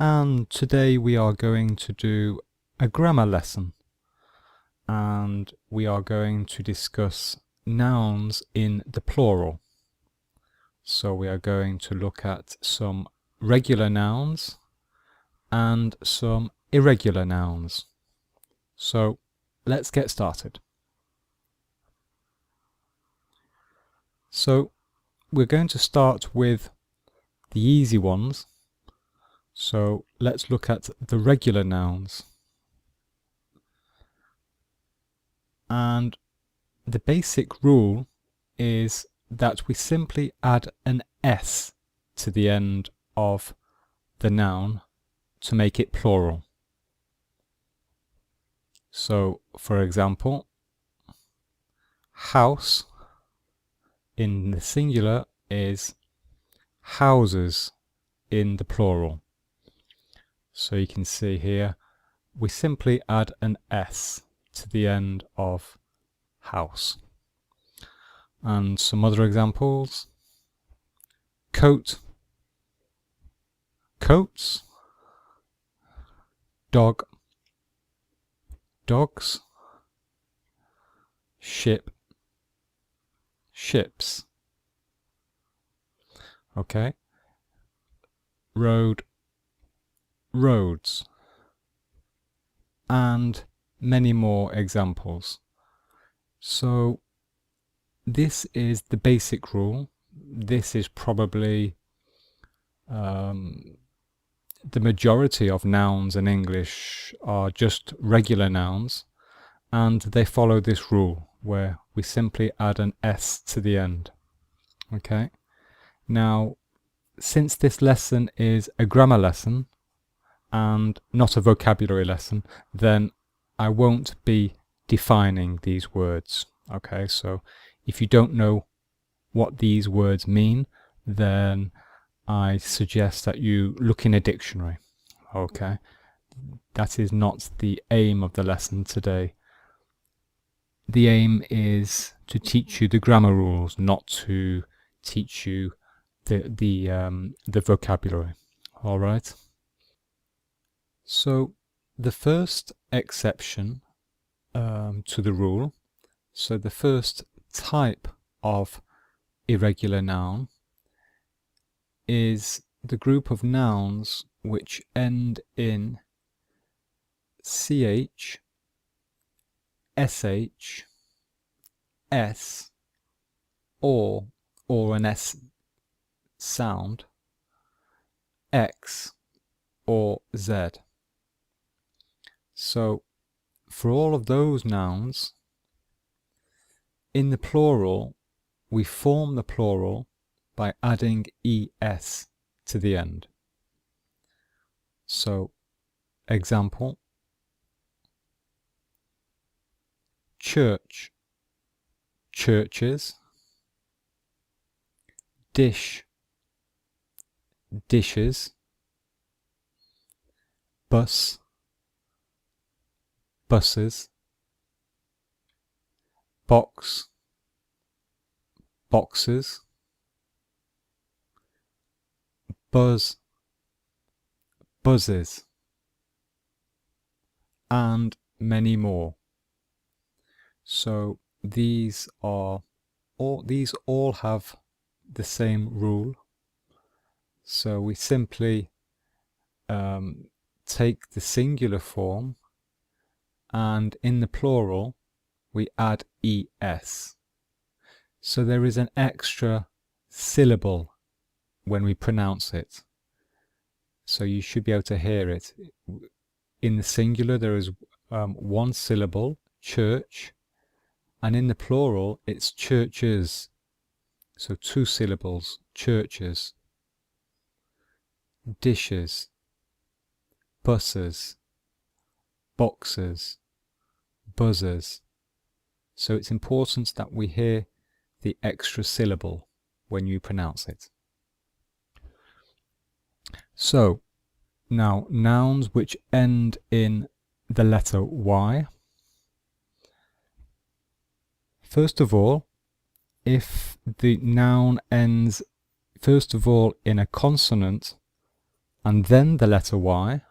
and today we are going to do a grammar lesson, and we are going to discuss nouns in the plural. So we are going to look at some regular nouns and some irregular nouns. So let's get started. So we're going to start with the easy ones. So let's look at the regular nouns. And the basic rule is that we simply add an S to the end of the noun to make it plural. So, for example, house in the singular is houses in the plural. So you can see here, we simply add an S to the end of house. And some other examples: coat, coats; dog, dogs; ship, ships. Okay. Road, roads, and many more examples. So this is the basic rule. This is probably the majority of nouns in English are just regular nouns, and they follow this rule where we simply add an S to the end. Okay. Now, since this lesson is a grammar lesson and not a vocabulary lesson, then I won't be defining these words. Okay, so if you don't know what these words mean, then I suggest that you look in a dictionary. Okay, that is not the aim of the lesson today. The aim is to teach you the grammar rules, not to teach you the vocabulary. All right. So the first exception to the rule, so the first type of irregular noun is the group of nouns which end in ch, sh, s, or an s sound, x, or z. So for all of those nouns, in the plural, we form the plural by adding es to the end. So, example: church, churches; dish, dishes; bus, buses; box, boxes; buzz, buzzes, and many more. So these all have the same rule. So we simply take the singular form, and in the plural we add es. So there is an extra syllable when we pronounce it. So you should be able to hear it. In the singular there is one syllable, church, and in the plural it's churches. So two syllables, churches; dishes, buses, boxes, buzzers. So it's important that we hear the extra syllable when you pronounce it. So now, nouns which end in the letter Y. First of all, if the noun ends first of all in a consonant and then the letter Y,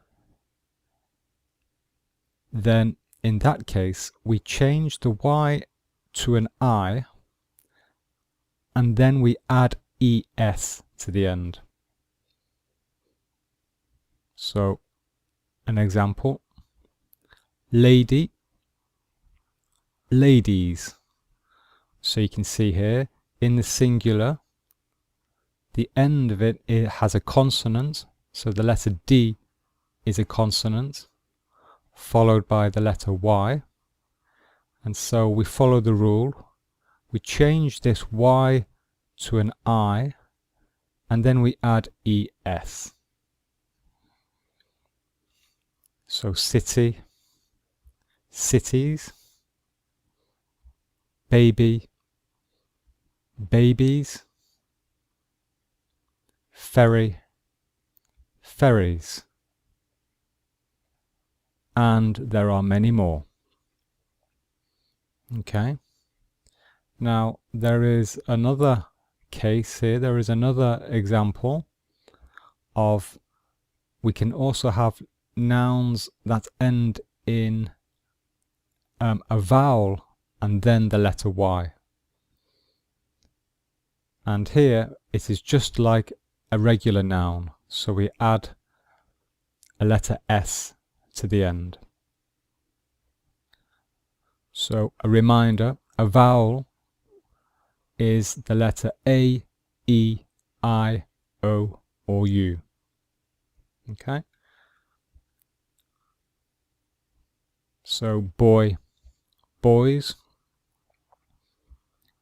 then in that case we change the Y to an I, and then we add ES to the end. So an example: lady, ladies. So you can see here in the singular, the end of it has a consonant, so the letter D is a consonant, followed by the letter Y. And so we follow the rule. We change this Y to an I, and then we add ES. So city, cities, baby, babies, ferry, ferries, and there are many more. Okay. Now there is another case here, there is another example of, we can also have nouns that end in a vowel and then the letter Y. And here it is just like a regular noun, so we add a letter S to the end. So a reminder, a vowel is the letter A, E, I, O or U. Okay? So boy, boys,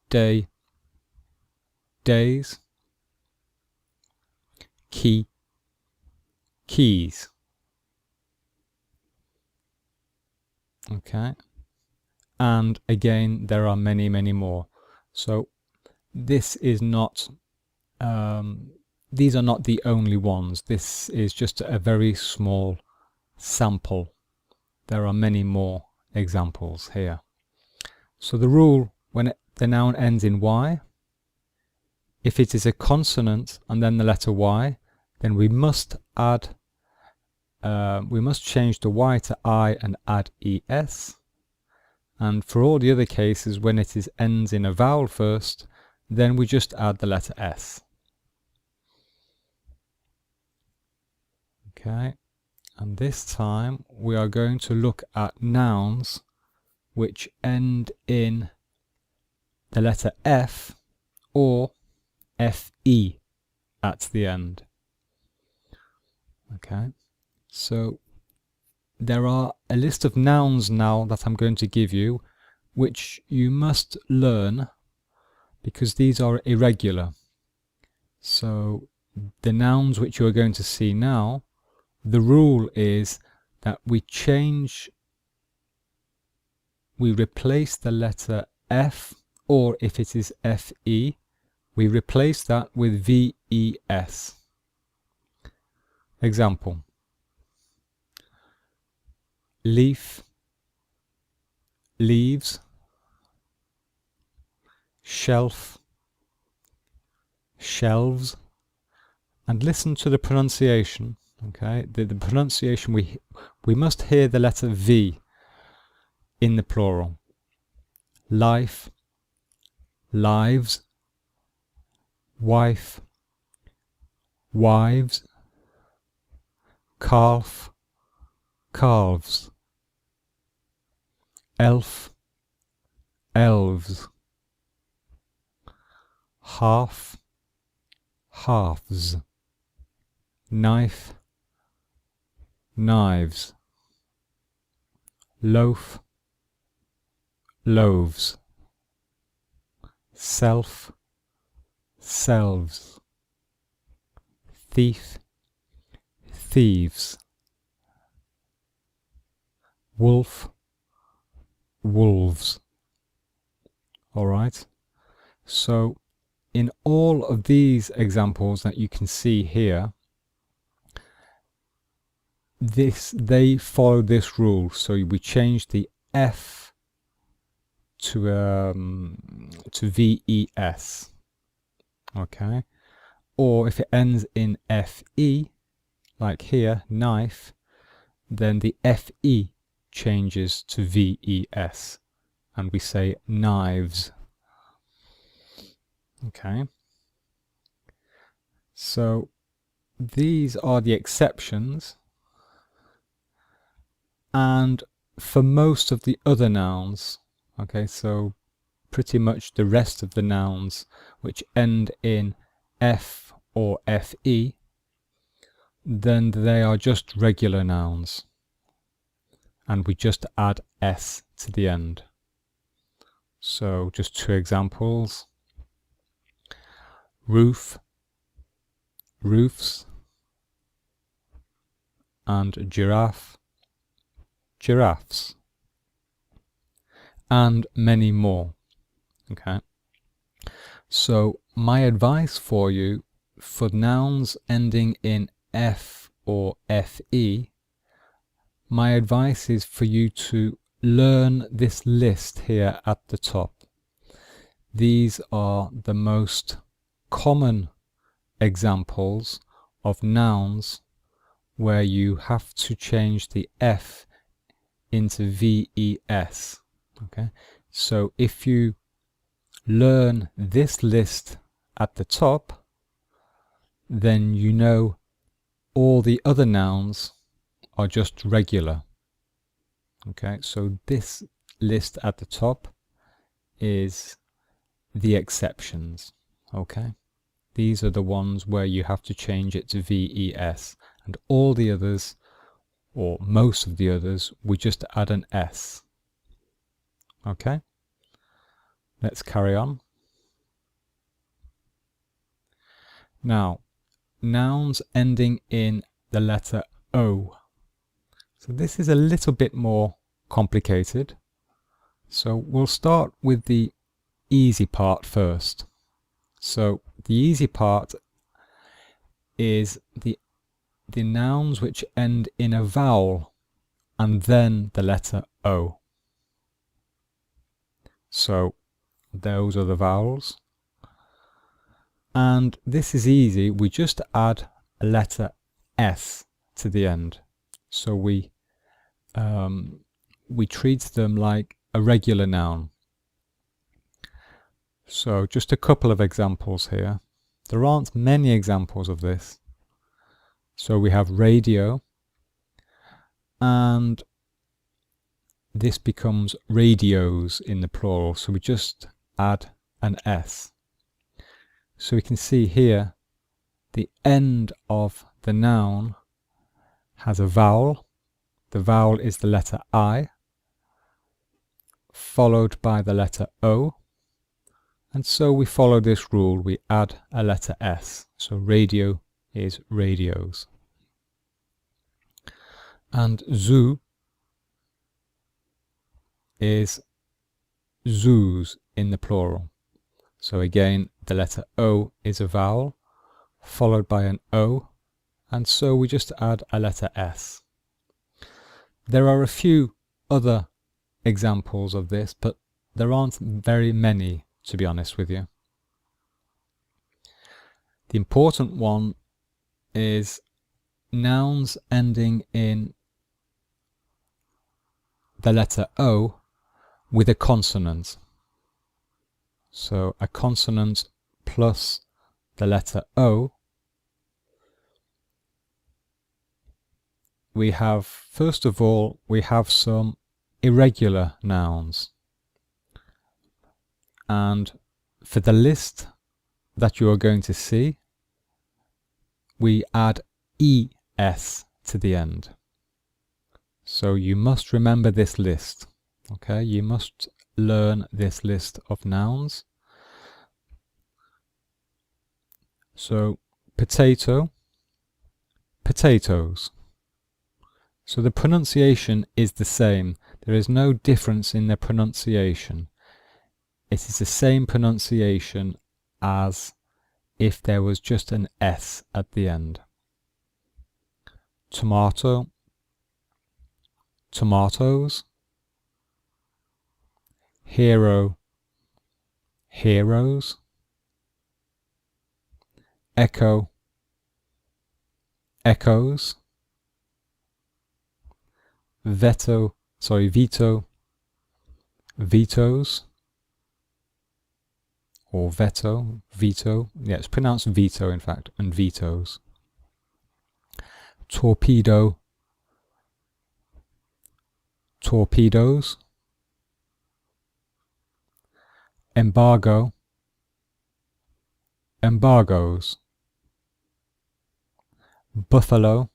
day, days, key, keys. Okay? And again, there are many, many more. So this is not, these are not the only ones. This is just a very small sample. There are many more examples here. So the rule, when the noun ends in Y, if it is a consonant and then the letter Y, then we must add, we must change the Y to I and add ES. And for all the other cases, when it ends in a vowel first, then we just add the letter S. Okay, and this time we are going to look at nouns which end in the letter F or FE at the end. Okay, so there are a list of nouns now that I'm going to give you, which you must learn because these are irregular. So the nouns which you are going to see now, the rule is that we replace the letter F, or if it is FE, we replace that with VES. Example: leaf, leaves, shelf, shelves. And listen to the pronunciation. Okay, the pronunciation, we must hear the letter V in the plural. Life, lives, wife, wives, calf, calves, elf, elves, half, halves, knife, knives, loaf, loaves, self, selves, thief, thieves, wolf, wolves. All right, so in all of these examples that you can see here, they follow this rule. So we change the F to VES. Okay, or if it ends in FE, like here, knife, then the FE changes to VES, and we say knives. Okay. So these are the exceptions, and for most of the other nouns, okay, so pretty much the rest of the nouns which end in F or FE, then they are just regular nouns, and we just add S to the end. So just two examples: roof, roofs, and giraffe, giraffes, and many more. Okay, so my advice for you for nouns ending in F or FE, my advice is for you to learn this list here at the top. These are the most common examples of nouns where you have to change the F into VES. Okay, so if you learn this list at the top, then you know all the other nouns are just regular. Okay, so this list at the top is the exceptions. Okay, these are the ones where you have to change it to VES, and all the others, or most of the others, we just add an S. Okay, let's carry on. Now, nouns ending in the letter O. So this is a little bit more complicated. So we'll start with the easy part first. So the easy part is the nouns which end in a vowel and then the letter O. So those are the vowels. And this is easy. We just add a letter S to the end. So we treat them like a regular noun. So just a couple of examples here. There aren't many examples of this. So we have radio, and this becomes radios in the plural. So we just add an S. So we can see here the end of the noun has a vowel. The vowel is the letter I, followed by the letter O. And so we follow this rule, we add a letter S. So radio is radios. And zoo is zoos in the plural. So again, the letter O is a vowel, followed by an O, and so we just add a letter S. There are a few other examples of this, but there aren't very many, to be honest with you. The important one is nouns ending in the letter O with a consonant. So a consonant plus the letter O. We have, first of all, we have some irregular nouns. And for the list that you are going to see, we add ES to the end. So you must remember this list. Okay, you must learn this list of nouns. So potato, potatoes. So the pronunciation is the same. There is no difference in the pronunciation. It is the same pronunciation as if there was just an S at the end. Tomato, tomatoes. Hero, heroes. Echo, echoes, veto, vetoes, or veto, yeah, it's pronounced veto in fact, and vetoes. Torpedo, torpedoes. Embargo, embargoes. Buffalo,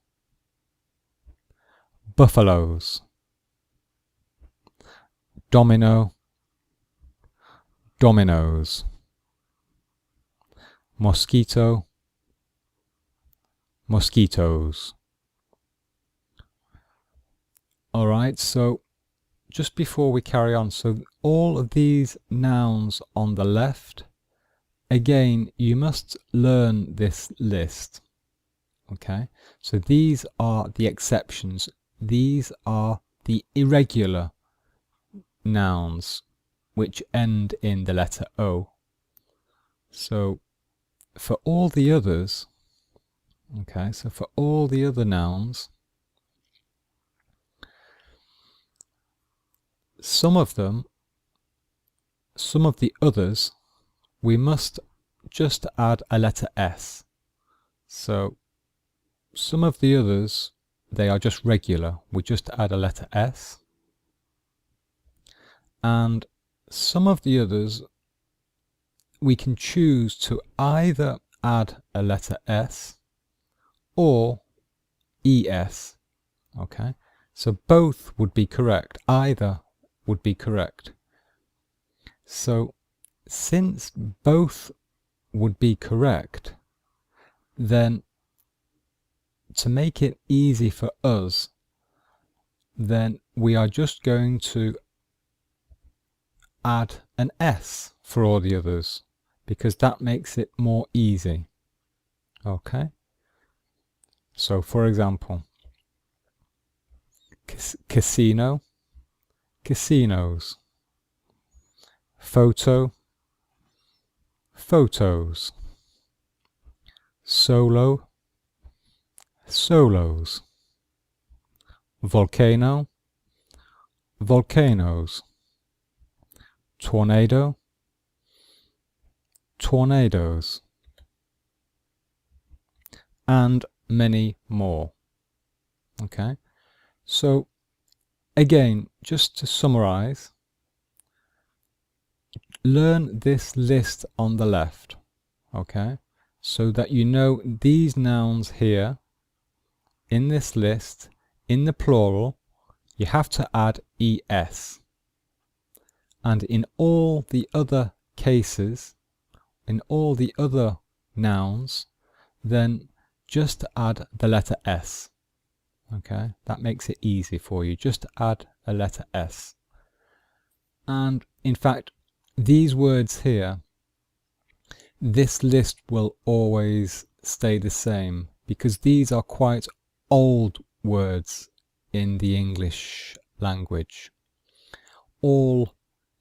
buffaloes. Domino, dominoes. Mosquito, mosquitoes. Alright, so just before we carry on, so all of these nouns on the left, again, you must learn this list. Okay, so these are the exceptions. These are the irregular nouns which end in the letter O. So for all the others, okay, so for all the other nouns, some of the others, we must just add a letter S. So some of the others, they are just regular. We just add a letter S. And some of the others, we can choose to either add a letter S or ES. Okay, so both would be correct. Either would be correct. So since both would be correct, then to make it easy for us, then we are just going to add an S for all the others, because that makes it more easy. Okay, so for example, casino, casinos. Photo, photos. Solo, solos. Volcano, volcanoes. Tornado, tornadoes. And many more. Okay, so again, just to summarize, learn this list on the left, okay, so that you know these nouns here in this list, in the plural, you have to add ES. And in all the other cases, in all the other nouns, then just add the letter S. Okay, that makes it easy for you. Just add a letter S. And in fact, these words here, this list will always stay the same, because these are quite old words in the English language. All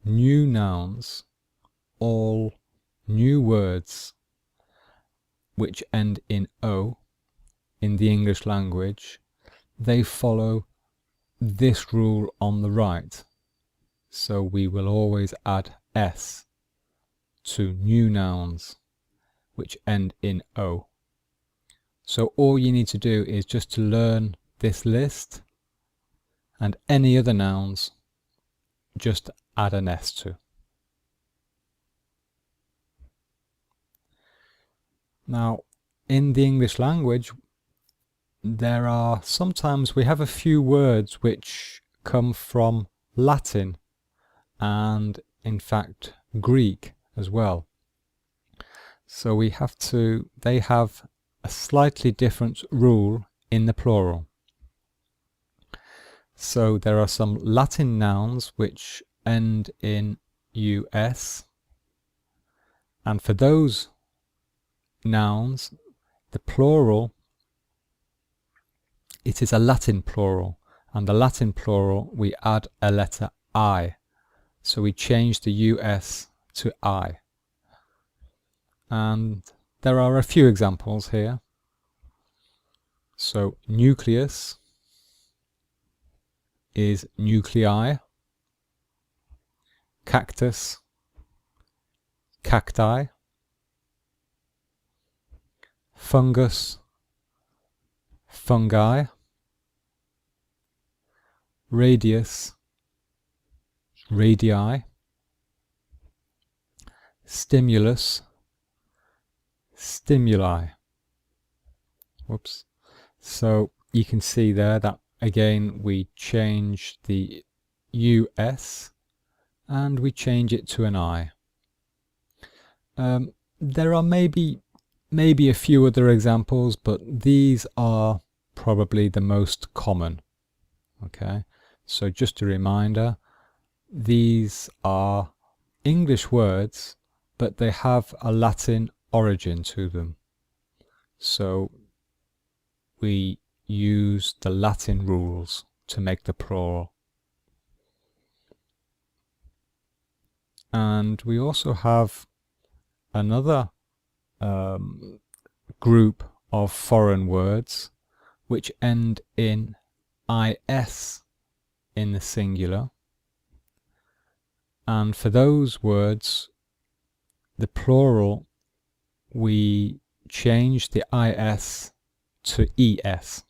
new nouns, all new words which end in O in the English language, they follow this rule on the right. So we will always add S to new nouns which end in O. So all you need to do is just to learn this list, and any other nouns just add an S to. Now, in the English language, there are sometimes we have a few words which come from Latin and in fact Greek as well. So we have to, they have a slightly different rule in the plural. So there are some Latin nouns which end in US, and for those nouns, the plural, it is a Latin plural, and the Latin plural we add a letter I. So we change the US to I. And there are a few examples here. So nucleus is nuclei, cactus, cacti, fungus, fungi, radius, radii, stimulus, stimuli. Whoops. So you can see there that again we change the US and we change it to an I. There are maybe a few other examples, but these are probably the most common. Okay, so just a reminder, these are English words, but they have a Latin origin to them. So we use the Latin rules to make the plural. And we also have another group of foreign words which end in is in the singular. And for those words, the plural, we change the is to es.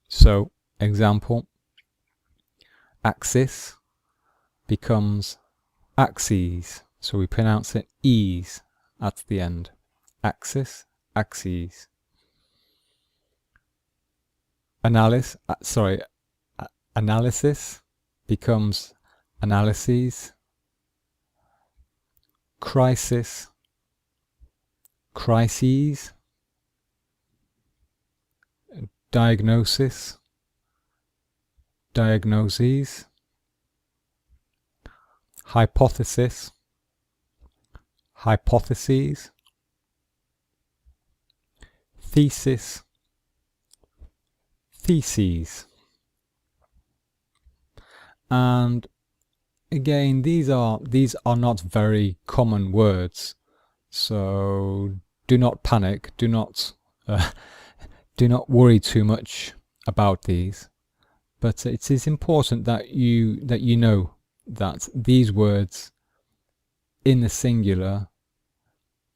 So, example, axis becomes axes. So we pronounce it e's at the end. Axis, axes. Analysis becomes analyses. Crisis, crises. Diagnosis, diagnoses. Hypothesis, hypotheses. Thesis, theses. And again, these are not very common words, so do not panic, do not worry too much about these. But it is important that you know that these words in the singular,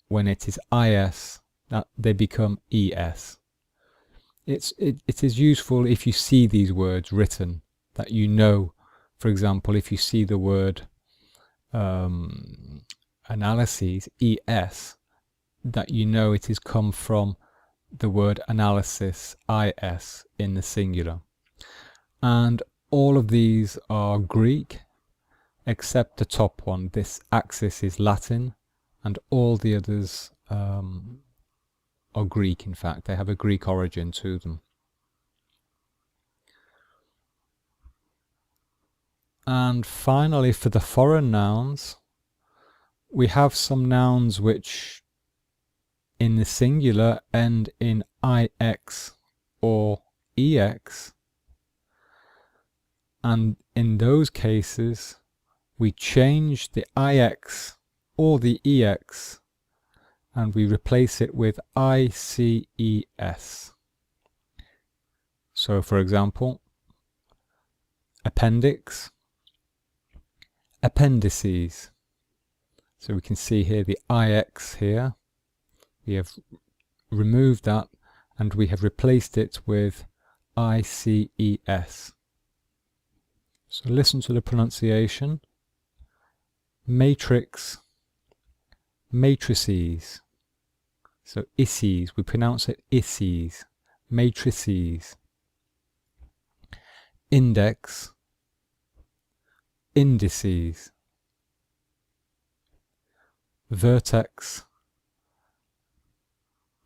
when it is is, that they become es. It is useful if you see these words written, that you know. For example, if you see the word analyses, es, that you know it has come from the word analysis, is, in the singular. And all of these are Greek, except the top one. This axis is Latin, and all the others are Greek, in fact. They have a Greek origin to them. And finally, for the foreign nouns, we have some nouns which in the singular end in ix or ex, and in those cases we change the ix or the ex and we replace it with ices. So for example, appendix, appendices. So we can see here the ix here. We have removed that and we have replaced it with ices. So listen to the pronunciation. Matrix, matrices. So isses, we pronounce it isses. Matrices. Index, indices. Vertex,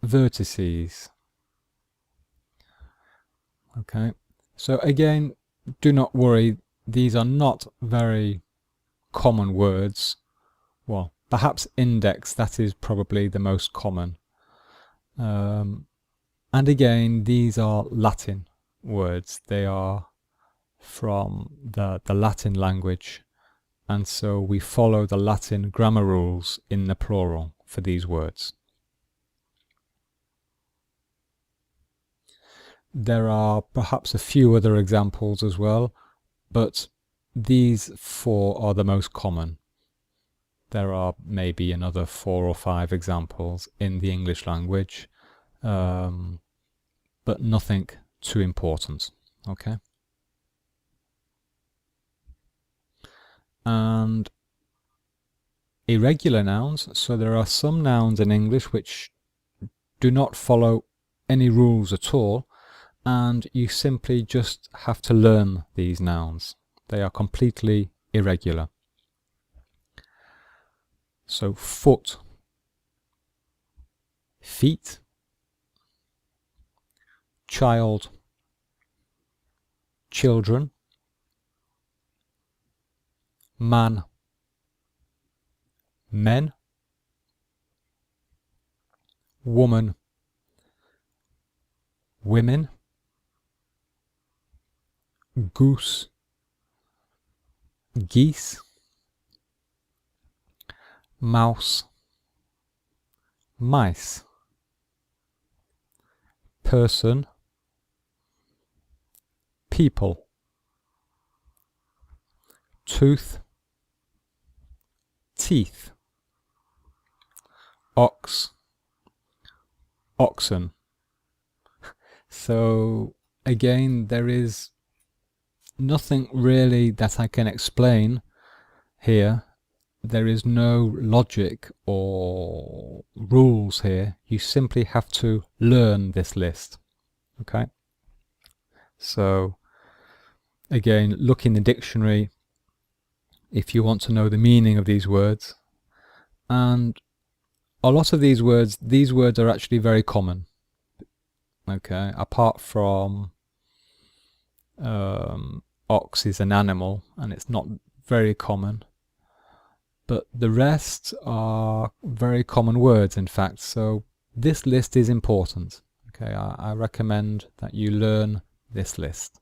vertices. Okay, so again, do not worry, these are not very common words. Well, perhaps index, that is probably the most common. And again, these are Latin words. They are from the Latin language, and so we follow the Latin grammar rules in the plural for these words. There are perhaps a few other examples as well, but these four are the most common. There are maybe another 4 or 5 examples in the English language, but nothing too important. Okay. And irregular nouns. So there are some nouns in English which do not follow any rules at all, and you simply just have to learn these nouns. They are completely irregular. So foot, feet, child, children, man, men, woman, women, goose, geese, mouse, mice, person, people, tooth, teeth, ox, oxen. So again, there is nothing really that I can explain here. There is no logic or rules here. You simply have to learn this list. Okay. So again, look in the dictionary if you want to know the meaning of these words. And a lot of these words are actually very common. Okay, apart from ox is an animal and it's not very common, but the rest are very common words, in fact. So this list is important. Okay, I recommend that you learn this list.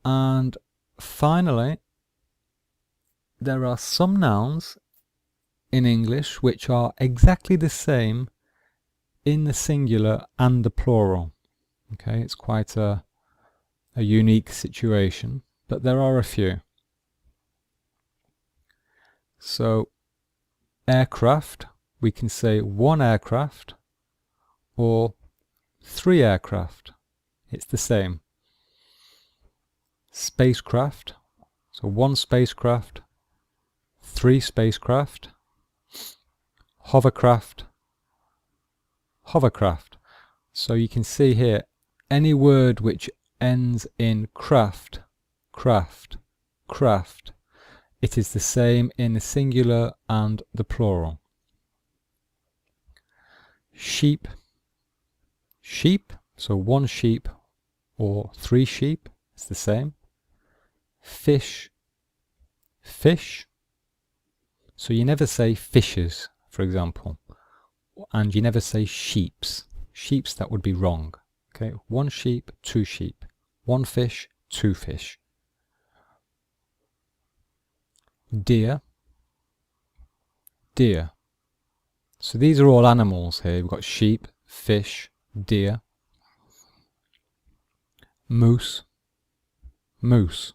And finally, there are some nouns in English which are exactly the same in the singular and the plural. Okay, it's quite a unique situation, but there are a few. So aircraft, we can say 1 aircraft or 3 aircraft. It's the same. Spacecraft, so 1 spacecraft, 3 spacecraft. Hovercraft, hovercraft. So you can see here, any word which ends in craft, craft, craft, it is the same in the singular and the plural. Sheep, sheep, so 1 sheep or 3 sheep, it's the same. Fish, fish, so you never say fishes, for example, and you never say sheeps. Sheeps, that would be wrong. Okay, 1 sheep, 2 sheep, 1 fish, 2 fish. Deer, deer. So these are all animals here. We've got sheep, fish, deer. Moose, moose.